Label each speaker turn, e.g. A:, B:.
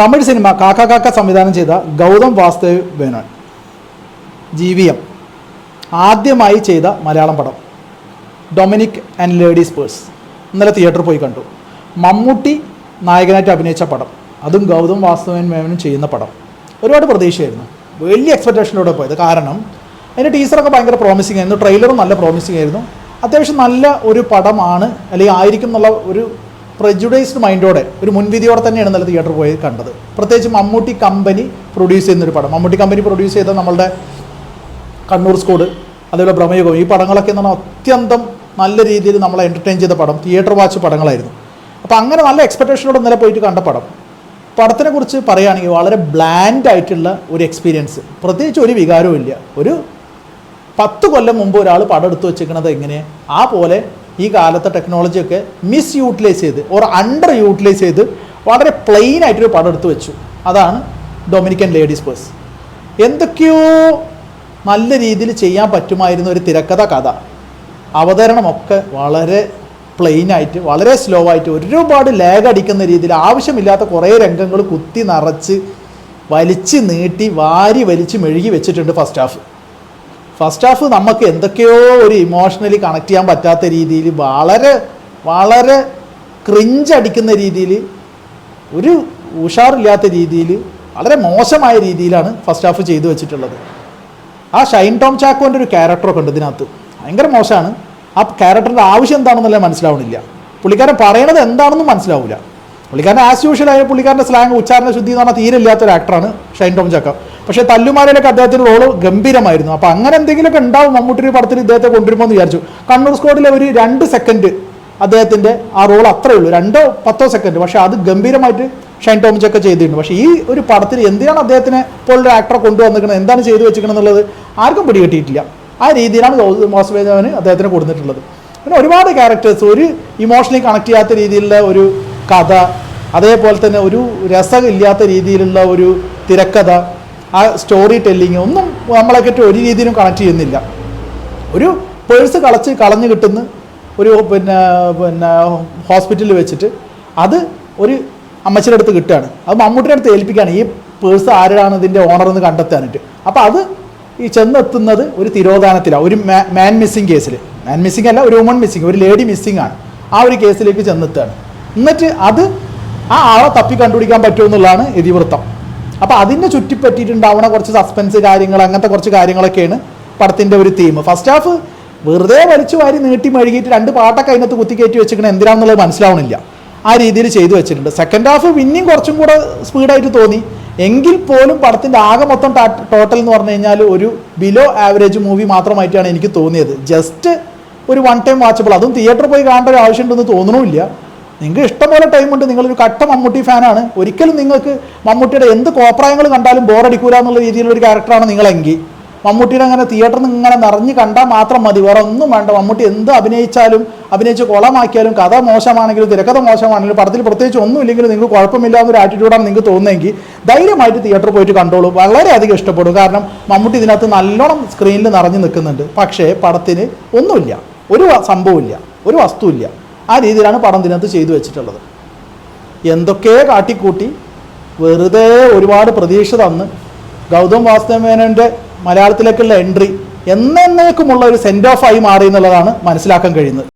A: Tamil cinema കാക്ക കാക്ക സംവിധാനം ചെയ്ത ഗൗതം വാസുദേവ് മേനോൻ GVM ആദ്യമായി ചെയ്ത മലയാളം പടം ഡൊമിനിക് ആൻഡ് ലേഡീസ് പേഴ്സ്. ഇന്നലെ തിയേറ്ററിൽ പോയി കണ്ടു. മമ്മൂട്ടി നായകനായിട്ട് അഭിനയിച്ച പടം, അതും ഗൗതം വാസുദേവൻ മേനോൻ ചെയ്യുന്ന പടം. ഒരുപാട് പ്രതീക്ഷയായിരുന്നു, വലിയ എക്സ്പെക്റ്റേഷനോടെ പോയത്. കാരണം അതിൻ്റെ ടീസറൊക്കെ ഭയങ്കര പ്രോമിസിംഗ് ആയിരുന്നു, ട്രെയിലറും നല്ല പ്രോമിസിംഗ് ആയിരുന്നു. അത്യാവശ്യം നല്ല ഒരു പടമാണ് അല്ലെങ്കിൽ ആയിരിക്കും എന്നുള്ള ഒരു പ്രജുഡൈസ്ഡ് മൈൻഡോടെ, ഒരു മുൻവിധിയോടെ തന്നെയാണ് ഇന്നലെ തിയേറ്ററിൽ പോയി കണ്ടത്. പ്രത്യേകിച്ച് മമ്മൂട്ടി കമ്പനി പ്രൊഡ്യൂസ് ചെയ്യുന്നൊരു പടം. മമ്മൂട്ടി കമ്പനി പ്രൊഡ്യൂസ് ചെയ്ത നമ്മളുടെ കണ്ണൂർ സ്കോഡ്, അതേപോലെ ഭ്രമയുഗം, ഈ പടങ്ങളൊക്കെ എന്ന് പറഞ്ഞാൽ അത്യന്തം നല്ല രീതിയിൽ നമ്മളെ എൻ്റർടൈൻ ചെയ്ത പടം, തിയേറ്റർ വാച്ച് പടങ്ങളായിരുന്നു. അപ്പോൾ അങ്ങനെ നല്ല എക്സ്പെക്റ്റേഷനോടെ ഇന്നലെ പോയിട്ട് കണ്ട പടത്തിനെ കുറിച്ച് പറയുകയാണെങ്കിൽ വളരെ ബ്ലാൻഡ് ആയിട്ടുള്ള ഒരു എക്സ്പീരിയൻസ്. പ്രത്യേകിച്ച് ഒരു വികാരവും ഇല്ല. ഒരു 10 കൊല്ലം മുമ്പ് ഒരാൾ പടം എടുത്ത് വെച്ചിരിക്കുന്നത് എങ്ങനെ, ആ പോലെ ഈ കാലത്തെ ടെക്നോളജിയൊക്കെ മിസ് യൂട്ടിലൈസ് ചെയ്ത് അണ്ടർ യൂട്ടിലൈസ് ചെയ്ത് വളരെ പ്ലെയിൻ ആയിട്ടൊരു പടം എടുത്ത് വെച്ചു. അതാണ് ഡൊമിനിക് ആൻഡ് ലേഡീസ് പേഴ്സ്. എന്തൊക്കെയോ നല്ല രീതിയിൽ ചെയ്യാൻ പറ്റുമായിരുന്ന ഒരു തിരക്കഥ, കഥ, അവതരണമൊക്കെ വളരെ പ്ലെയിനായിട്ട്, വളരെ സ്ലോ ആയിട്ട്, ഒരുപാട് ലാഗ് അടിക്കുന്ന രീതിയിൽ ആവശ്യമില്ലാത്ത കുറേ രംഗങ്ങൾ കുത്തി നിറച്ച് വലിച്ച് നീട്ടി വാരി വലിച്ച് മെഴുകി വെച്ചിട്ടുണ്ട് ഫസ്റ്റ് ഹാഫ് നമുക്ക് എന്തൊക്കെയോ ഒരു ഇമോഷണലി കണക്ട് ചെയ്യാൻ പറ്റാത്ത രീതിയിൽ, വളരെ വളരെ ക്രിഞ്ചടിക്കുന്ന രീതിയിൽ, ഒരു ഉഷാറില്ലാത്ത രീതിയിൽ, വളരെ മോശമായ രീതിയിലാണ് ഫസ്റ്റ് ഹാഫ് ചെയ്തു വെച്ചിട്ടുള്ളത്. ആ ഷൈൻ ടോം ചാക്കോൻ്റെ ഒരു ക്യാരക്ടറൊക്കെ ഉണ്ട് ഇതിനകത്ത്, ഭയങ്കര മോശമാണ്. ആ ക്യാരക്ടറിൻ്റെ ആവശ്യം എന്താണെന്നല്ല മനസ്സിലാവണില്ല. പുള്ളിക്കാരൻ പറയണത് എന്താണെന്നും മനസ്സിലാവില്ല. പുള്ളിക്കാരൻ ആസ് യൂഷ്വൽ ആയ പുള്ളിക്കാരൻ്റെ സ്ലാങ്, ഉച്ചാരണ ശുദ്ധി എന്ന് പറഞ്ഞാൽ തീരെ ഇല്ലാത്തൊരു ആക്ടറാണ് ഷൈൻ ടോം ചാക്കോ. പക്ഷേ തല്ലുമാലയിലൊക്കെ അദ്ദേഹത്തിൻ്റെ റോള് ഗംഭീരമായിരുന്നു. അപ്പോൾ അങ്ങനെ എന്തെങ്കിലുമൊക്കെ ഉണ്ടാവും മമ്മൂട്ടി ഒരു പടത്തിൽ ഇദ്ദേഹത്തെ കൊണ്ടുവരുമ്പോൾ എന്ന് വിചാരിച്ചു. കണ്ണൂർ സ്കോഡിലെ ഒരു 2 സെക്കൻഡ് അദ്ദേഹത്തിൻ്റെ ആ റോൾ അത്രയേ ഉള്ളൂ, 2-10 സെക്കൻഡ്. പക്ഷേ അത് ഗംഭീരമായിട്ട് ഷൈൻ ടോം ചാക്കോ ചെയ്തിട്ടുണ്ട്. പക്ഷേ ഈ ഒരു പടത്തിൽ എന്തിനാണ് അദ്ദേഹത്തിനെ പോലൊരു ആക്ടറെ കൊണ്ടുവന്നിരിക്കുന്നത്, എന്താണ് ചെയ്തു വെച്ചിരിക്കുന്നത് എന്നുള്ളത് ആർക്കും പിടികിട്ടിയിട്ടില്ല. ആ രീതിയിലാണ് ഗൗതം വാസുദേവന് അദ്ദേഹത്തിന് കൊടുത്തിട്ടുള്ളത്. പിന്നെ ഒരുപാട് ക്യാരക്ടേഴ്സ്, ഒരു ഇമോഷണലി കണക്ട് ചെയ്യാത്ത രീതിയിലുള്ള ഒരു കഥ, അതേപോലെ തന്നെ ഒരു രസമില്ലാത്ത രീതിയിലുള്ള ഒരു തിരക്കഥ, ആ സ്റ്റോറി ടെല്ലിങ് ഒന്നും നമ്മളെക്കിട്ട് ഒരു രീതിയിലും കണക്ട് ചെയ്യുന്നില്ല. ഒരു പേഴ്സ് കളഞ്ഞു കിട്ടുന്ന ഒരു പിന്നെ ഹോസ്പിറ്റലിൽ വെച്ചിട്ട് അത് ഒരു അമ്മച്ചിയുടെ അടുത്ത് കിട്ടുകയാണ്. അത് മമ്മൂട്ടിയുടെ അടുത്ത് ഏൽപ്പിക്കുകയാണ് ഈ പേഴ്സ് ആരാണ് ഇതിൻ്റെ ഓണറെന്ന് കണ്ടെത്താനായിട്ട്. അപ്പോൾ അത് ഈ ചെന്നെത്തുന്നത് ഒരു തിരോധാനത്തിലാണ്, ഒരു മാൻ മിസ്സിങ് കേസിൽ. മാൻ മിസ്സിങ് അല്ല, ഒരു വുമൺ മിസ്സിങ്, ഒരു ലേഡി മിസ്സിങ് ആണ്. ആ ഒരു കേസിലേക്ക് ചെന്നെത്തുകയാണ്. എന്നിട്ട് അത് ആ ആളെ തപ്പി കണ്ടുപിടിക്കാൻ പറ്റുമെന്നുള്ളതാണ് ഇതിവൃത്തം. അപ്പോൾ അതിനെ ചുറ്റിപ്പറ്റിയിട്ടുണ്ടാവുന്ന കുറച്ച് സസ്പെൻസ് കാര്യങ്ങൾ, അങ്ങനത്തെ കുറച്ച് കാര്യങ്ങളൊക്കെയാണ് പടത്തിൻ്റെ ഒരു തീം. ഫസ്റ്റ് ഹാഫ് വെറുതെ വലിച്ചു വാരി നീട്ടി മെഴുകിയിട്ട് 2 പാട്ടൊക്കെ അതിനകത്ത് കുത്തിക്കയറ്റി വെച്ചിരിക്കുന്നത് എന്തിനാണെന്നുള്ളത് മനസ്സിലാവണില്ല. ആ രീതിയിൽ ചെയ്തു വെച്ചിട്ടുണ്ട്. സെക്കൻഡ് ഹാഫ് പിന്നെയും കുറച്ചും കൂടെ സ്പീഡായിട്ട് തോന്നി. എങ്കിൽ പോലും പടത്തിൻ്റെ ആകെ മൊത്തം ടോട്ടൽ എന്ന് പറഞ്ഞു കഴിഞ്ഞാൽ ഒരു ബിലോ ആവറേജ് മൂവി മാത്രമായിട്ടാണ് എനിക്ക് തോന്നിയത്. ജസ്റ്റ് ഒരു 1 ടൈം വാച്ചബിൾ, അതും തിയേറ്ററിൽ പോയി കാണേണ്ട ഒരു ആവശ്യമുണ്ടെന്ന് തോന്നണമില്ല. നിങ്ങൾക്ക് ഇഷ്ടംപോലെ ടൈമുണ്ട്, നിങ്ങളൊരു കട്ട മമ്മൂട്ടി ഫാനാണ്, ഒരിക്കലും നിങ്ങൾക്ക് മമ്മൂട്ടിയുടെ എന്ത് കോപ്രായങ്ങൾ കണ്ടാലും ബോറടിക്കൂല എന്നുള്ള രീതിയിലൊരു ക്യാരക്ടറാണ് നിങ്ങളെങ്കിൽ മമ്മൂട്ടിയുടെ അങ്ങനെ തിയേറ്ററിൽ നിന്ന് ഇങ്ങനെ നിറഞ്ഞ് കണ്ടാൽ മാത്രം മതി, വേറെ ഒന്നും വേണ്ട. മമ്മൂട്ടി എന്ത് അഭിനയിച്ച് കുളമാക്കിയാലും, കഥ മോശമാണെങ്കിലും തിരക്കഥ മോശമാണെങ്കിലും, പടത്തിൽ പ്രത്യേകിച്ച് ഒന്നുമില്ലെങ്കിലും നിങ്ങൾക്ക് കുഴപ്പമില്ലാന്നൊരു ആറ്റിറ്റ്യൂഡാണ് നിങ്ങൾക്ക് തോന്നുന്നതെങ്കിൽ ധൈര്യമായിട്ട് തിയേറ്ററിൽ പോയിട്ട് കണ്ടോളൂ, വളരെയധികം ഇഷ്ടപ്പെടും. കാരണം മമ്മൂട്ടി ഇതിനകത്ത് നല്ലോണം സ്ക്രീനിൽ നിറഞ്ഞു നിൽക്കുന്നുണ്ട്. പക്ഷേ പടത്തിന് ഒന്നുമില്ല, ഒരു സംഭവമില്ല, ഒരു വസ്തുവില്ല. ആ രീതിയിലാണ് പടം ഇതിനകത്ത് ചെയ്തു വെച്ചിട്ടുള്ളത്. എന്തൊക്കെ കാട്ടിക്കൂട്ടി വെറുതെ ഒരുപാട് പ്രതീക്ഷ തന്ന് ഗൗതം വാസുദേവ മേനോൻ്റെ മലയാളത്തിലേക്കുള്ള എൻട്രി എന്നേക്കുമുള്ള ഒരു സെൻഡ് ഓഫ് ആയി മാറി എന്നുള്ളതാണ് മനസ്സിലാക്കാൻ കഴിയുന്നത്.